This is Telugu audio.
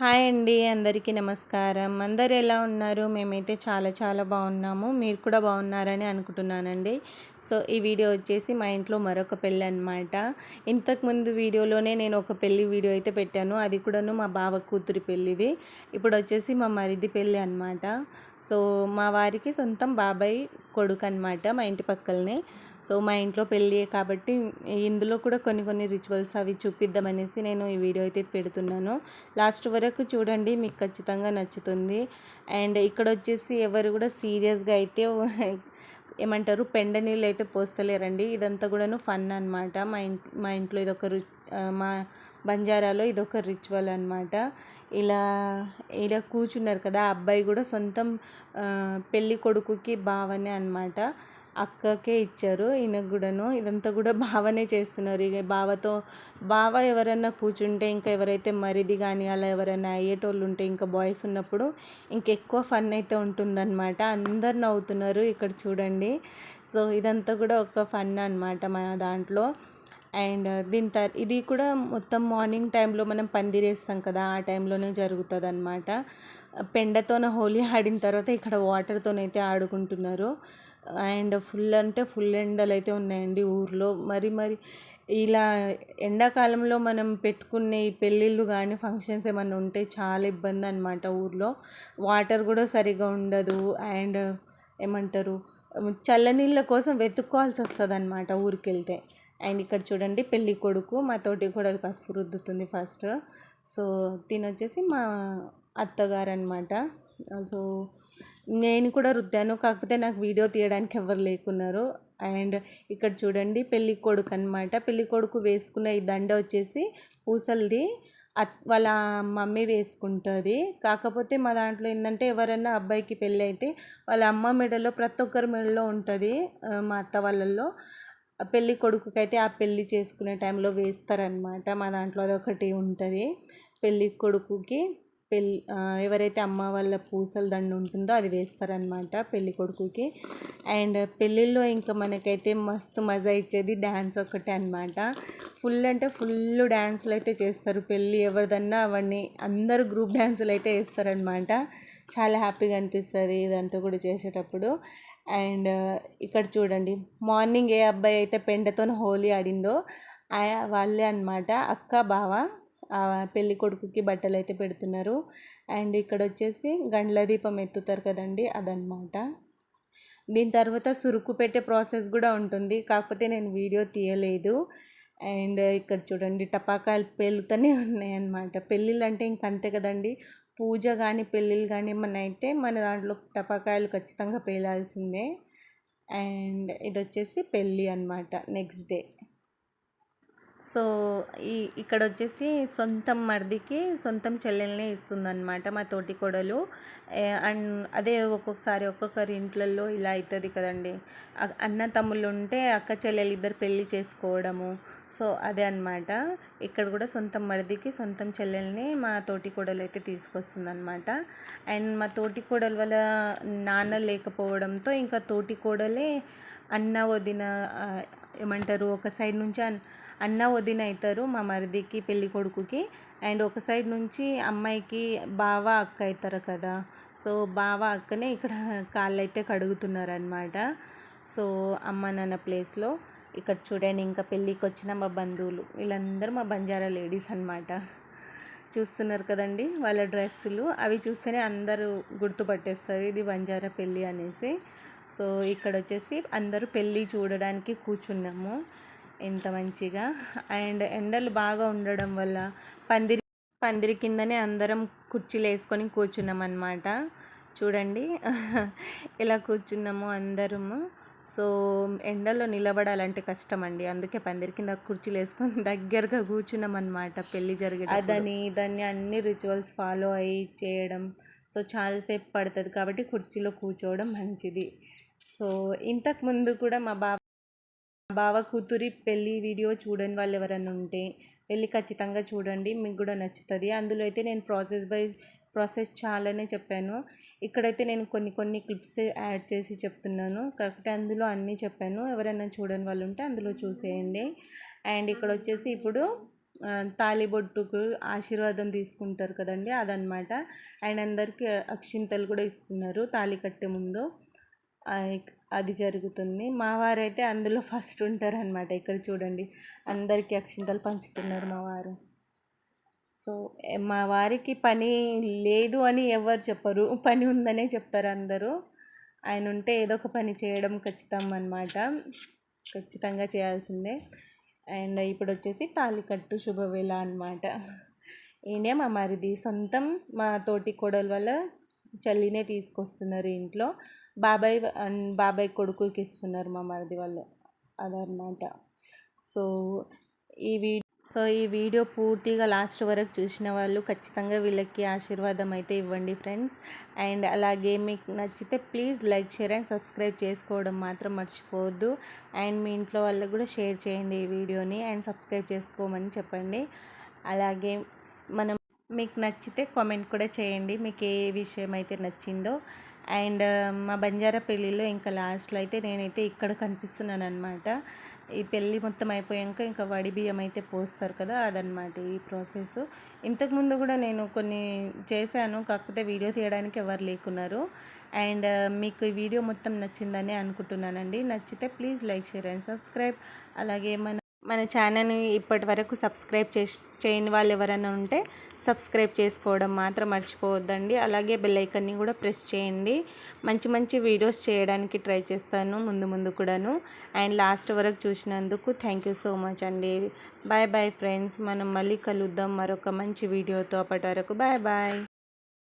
హాయ్ అండి, అందరికీ నమస్కారం. అందరు ఎలా ఉన్నారు? మేమైతే చాలా చాలా బాగున్నాము. మీరు కూడా బాగున్నారని అనుకుంటున్నానండి. సో ఈ వీడియో వచ్చేసి మా ఇంట్లో మరొక పెళ్ళి అనమాట. ఇంతకుముందు వీడియోలోనే నేను ఒక పెళ్ళి వీడియో అయితే పెట్టాను. అది కూడాను మా బావ కూతురి పెళ్ళిది. ఇప్పుడు వచ్చేసి మా మరిది పెళ్ళి అనమాట. సో మా వారికి సొంతం బాబాయ్ కొడుకు అనమాట, మా ఇంటి పక్కలనే. సో మా ఇంట్లో పెళ్ళి కాబట్టి ఇందులో కూడా కొన్ని కొన్ని రిచువల్స్ అవి చూపిద్దామనేసి నేను ఈ వీడియో అయితే పెడుతున్నాను. లాస్ట్ వరకు చూడండి, మీకు ఖచ్చితంగా నచ్చుతుంది. అండ్ ఇక్కడ వచ్చేసి ఎవరు కూడా సీరియస్గా అయితే ఏమంటారు పెండ నీళ్ళు అయితే పోస్తలేరండి. ఇదంతా కూడాను ఫన్ అనమాట. మా ఇంట్లో ఇదొక మా బంజారాలో ఇదొక రిచువల్ అనమాట. ఇలా కూర్చున్నారు కదా, అబ్బాయి కూడా సొంతం పెళ్ళి కొడుకుకి బావనే అనమాట. అక్కకే ఇచ్చారు ఈయనకు కూడాను. ఇదంతా కూడా బావనే చేస్తున్నారు. ఇక బావ ఎవరన్నా కూర్చుంటే, ఇంకా ఎవరైతే మరిది కానీ అలా ఎవరైనా అయ్యేటోళ్ళు ఉంటే, ఇంకా బాయ్స్ ఉన్నప్పుడు ఇంకెక్కువ ఫన్ అయితే ఉంటుందన్నమాట. అందరు నవ్వుతున్నారు ఇక్కడ చూడండి. సో ఇదంతా కూడా ఒక ఫన్ అనమాట మా దాంట్లో. అండ్ ఇది కూడా మొత్తం మార్నింగ్ టైంలో మనం పందిరేస్తాం కదా, ఆ టైంలోనే జరుగుతుంది అనమాట. పెండతోన హోలీ ఆడిన తర్వాత ఇక్కడ వాటర్తోనైతే ఆడుకుంటున్నారు. అండ్ ఫుల్ అంటే ఫుల్ ఎండలు అయితే ఉన్నాయండి ఊర్లో. మరి ఇలా ఎండాకాలంలో మనం పెట్టుకునే ఈ పెళ్ళిళ్ళు కానీ ఫంక్షన్స్ ఏమన్నా ఉంటే చాలా ఇబ్బంది అనమాట ఊర్లో. వాటర్ కూడా సరిగా ఉండదు. అండ్ ఏమంటారు, చల్లనీళ్ళ కోసం వెతుక్కోవాల్సి వస్తుంది అనమాట ఊరికి వెళ్తే. అండ్ ఇక్కడ చూడండి, పెళ్ళి కొడుకు మా తోటి కూడా పసుపు రుద్దుతుంది ఫస్ట్. సో తినొచ్చేసి మా అత్తగారు అనమాట. సో నేను కూడా రుద్దాను, కాకపోతే నాకు వీడియో తీయడానికి ఎవరు లేకున్నారు. అండ్ ఇక్కడ చూడండి, పెళ్ళి కొడుకు అనమాట. పెళ్ళి కొడుకు వేసుకున్న ఈ దండ వచ్చేసి పూసలది. వాళ్ళ మమ్మీ వేసుకుంటుంది. కాకపోతే మా దాంట్లో ఏంటంటే, ఎవరైనా అబ్బాయికి పెళ్ళి అయితే వాళ్ళ అమ్మ మెడలో, ప్రతి ఒక్కరి మెడలో ఉంటుంది. మా అత్త వాళ్ళల్లో పెళ్ళి కొడుకుకైతే ఆ పెళ్ళి చేసుకునే టైంలో వేస్తారనమాట. మా దాంట్లో అదొకటి ఉంటుంది. పెళ్ళి కొడుకుకి ఎవరైతే అమ్మ వాళ్ళ పూసల దండ ఉంటుందో అది వేస్తారనమాట పెళ్ళి కొడుకుకి. అండ్ పెళ్ళిళ్ళలో ఇంకా మనకైతే మస్తు మజా ఇచ్చేది డ్యాన్స్ ఒకటే అనమాట. ఫుల్ అంటే ఫుల్ డ్యాన్సులు అయితే చేస్తారు. పెళ్ళి ఎవరిదన్నా అవన్నీ అందరూ గ్రూప్ డ్యాన్సులు అయితే వేస్తారనమాట. చాలా హ్యాపీగా అనిపిస్తుంది ఇదంతా కూడా చేసేటప్పుడు. అండ్ ఇక్కడ చూడండి, మార్నింగ్ ఏ అబ్బాయి అయితే పెండతో హోలీ ఆడిండో వాళ్ళే అనమాట అక్క బావ పెళ్ళి కొడుకుకి బట్టలు అయితే పెడుతున్నారు. అండ్ ఇక్కడ వచ్చేసి గండ్ల దీపం ఎత్తుతారు కదండి, అదనమాట. దీని తర్వాత సురుకు పెట్టే ప్రాసెస్ కూడా ఉంటుంది, కాకపోతే నేను వీడియో తీయలేదు. అండ్ ఇక్కడ చూడండి, టపాకాయలు పేలుతూనే ఉన్నాయన్నమాట. పెళ్ళిళ్ళు అంటే ఇంక అంతే కదండి. పూజ కానీ పెళ్ళిళ్ళు కానీ ఏమన్నా అయితే మన దాంట్లో టపాకాయలు ఖచ్చితంగా పేలాల్సిందే. అండ్ ఇది వచ్చేసి పెళ్ళి అనమాట, నెక్స్ట్ డే. సో ఇక్కడ వచ్చేసి సొంతం మరిదికి సొంతం చెల్లెల్నే ఇస్తుందన్నమాట మా తోటి కోడలు. అండ్ అదే ఒక్కొక్కసారి ఒక్కొక్కరి ఇంట్లలో ఇలా అవుతుంది కదండి. అన్న తమ్ముళ్ళు ఉంటే అక్క చెల్లెలు ఇద్దరు పెళ్ళి చేసుకోవడము. సో అదే అనమాట. ఇక్కడ కూడా సొంతం మరిదికి సొంతం చెల్లెల్ని మా తోటి కోడలు అయితే తీసుకొస్తుందన్నమాట. అండ్ మా తోటి కోడలు వాళ్ళ నాన్న లేకపోవడంతో ఇంకా తోటి కోడలే అన్న వదిన ఏమంటారు, ఒక సైడ్ నుంచి అన్న వదిన అవుతారు మా మరిదికి పెళ్ళి కొడుకుకి. అండ్ ఒక సైడ్ నుంచి అమ్మాయికి బావ అక్క అవుతారు కదా. సో బావ అక్కనే ఇక్కడ కాళ్ళు అయితే కడుగుతున్నారనమాట. సో అమ్మ నాన్న ప్లేస్లో. ఇక్కడ చూడండి, ఇంకా పెళ్ళికి వచ్చిన మా బంధువులు వీళ్ళందరూ మా బంజారా లేడీస్ అనమాట. చూస్తున్నారు కదండి వాళ్ళ డ్రెస్సులు, అవి చూస్తేనే అందరూ గుర్తుపట్టేస్తారు ఇది బంజారా పెళ్ళి అనేసి. సో ఇక్కడ వచ్చేసి అందరూ పెళ్ళి చూడడానికి కూర్చున్నాము ఎంత మంచిగా. అండ్ ఎండలు బాగా ఉండడం వల్ల పందిరి కిందనే అందరం కుర్చీలు వేసుకొని కూర్చున్నాం అన్నమాట. చూడండి ఇలా కూర్చున్నాము అందరము. సో ఎండలో నిలబడాలంటే కష్టం అండి, అందుకే పందిరి కింద కుర్చీలు వేసుకొని దగ్గరగా కూర్చున్నాం అనమాట. పెళ్ళి జరిగే దాన్ని అన్ని రిచువల్స్ ఫాలో అయ్యి చేయడం. సో చాలాసేపు పడుతుంది కాబట్టి కుర్చీలో కూర్చోవడం మంచిది. సో ఇంతకుముందు కూడా మా బావ కూతురి పెళ్ళి వీడియో చూడని వాళ్ళు ఎవరైనా ఉంటే వెళ్ళి ఖచ్చితంగా చూడండి, మీకు కూడా నచ్చుతుంది. అందులో అయితే నేను ప్రాసెస్ చాలానే చెప్పాను. ఇక్కడైతే నేను కొన్ని క్లిప్స్ యాడ్ చేసి చెప్తున్నాను, కాకపోతే అందులో అన్నీ చెప్పాను. ఎవరైనా చూడని వాళ్ళు ఉంటే అందులో చూసేయండి. అండ్ ఇక్కడ వచ్చేసి ఇప్పుడు తాళిబొట్టుకు ఆశీర్వాదం తీసుకుంటారు కదండి, అదనమాట. అండ్ అందరికీ అక్షింతలు కూడా ఇస్తున్నారు తాళి కట్టే ముందు. అది జరుగుతుంది. మా వారైతే అందులో ఫస్ట్ ఉంటారనమాట. ఇక్కడ చూడండి, అందరికీ అక్షింతలు పంచుతున్నారు మా వారు. సో మా వారికి పని లేదు అని ఎవరు చెప్పరు, పని ఉందనే చెప్తారు అందరూ. ఆయన ఉంటే ఏదో ఒక పని చేయడం ఖచ్చితం అనమాట, ఖచ్చితంగా చేయాల్సిందే. అండ్ ఇప్పుడు వచ్చేసి తాళికట్టు శుభవేళ అనమాట. ఈయనే మా మరిది, సొంతం మా తోటి కోడల వల్ల చల్లినే తీసుకొస్తున్నారు ఇంట్లో. బాబాయ్ కొడుకుకి ఇస్తున్నారు మా మరిది వాళ్ళు, అదనమాట. సో ఈ వీడియో పూర్తిగా లాస్ట్ వరకు చూసిన వాళ్ళు ఖచ్చితంగా వీళ్ళకి ఆశీర్వాదం అయితే ఇవ్వండి ఫ్రెండ్స్. అండ్ అలాగే మీకు నచ్చితే please like, share and subscribe చేసుకోవడం మాత్రం మర్చిపోవద్దు. అండ్ మీ ఇంట్లో వాళ్ళకు కూడా షేర్ చేయండి ఈ వీడియోని, అండ్ సబ్స్క్రైబ్ చేసుకోమని చెప్పండి. అలాగే మీకు నచ్చితే కామెంట్ కూడా చేయండి, మీకు ఏ విషయం అయితే నచ్చిందో. అండ్ మా బంజారా పెళ్ళిలో ఇంకా లాస్ట్లో అయితే నేనైతే ఇక్కడ కనిపిస్తున్నాను అనమాట. ఈ పెళ్ళి మొత్తం అయిపోయాక ఇంకా వడి బియ్యం అయితే పోస్తారు కదా, అదనమాట ఈ ప్రాసెస్. ఇంతకుముందు కూడా నేను కొన్ని చేశాను, కాకపోతే వీడియో తీయడానికి ఎవరు లేకున్నారు. అండ్ మీకు ఈ వీడియో మొత్తం నచ్చిందని అనుకుంటున్నానండి. నచ్చితే please like, share and subscribe. అలాగే మన ఛానల్ని ఇప్పటి వరకు సబ్స్క్రైబ్ చేయని వాళ్ళు ఎవరైనా ఉంటే సబ్స్క్రైబ్ చేసుకోవడం మాత్రం మర్చిపోవద్దండి. అలాగే బెల్ ఐకాన్ని కూడా ప్రెస్ చేయండి. మంచి మంచి వీడియోస్ చేయడానికి ట్రై చేస్తాను ముందు కూడాను. అండ్ లాస్ట్ వరకు చూసినందుకు థ్యాంక్ యూ సో మచ్ అండి. బాయ్ బాయ్ ఫ్రెండ్స్, మనం మళ్ళీ కలుద్దాం మరొక మంచి వీడియోతో. అప్పటి వరకు బాయ్ బాయ్.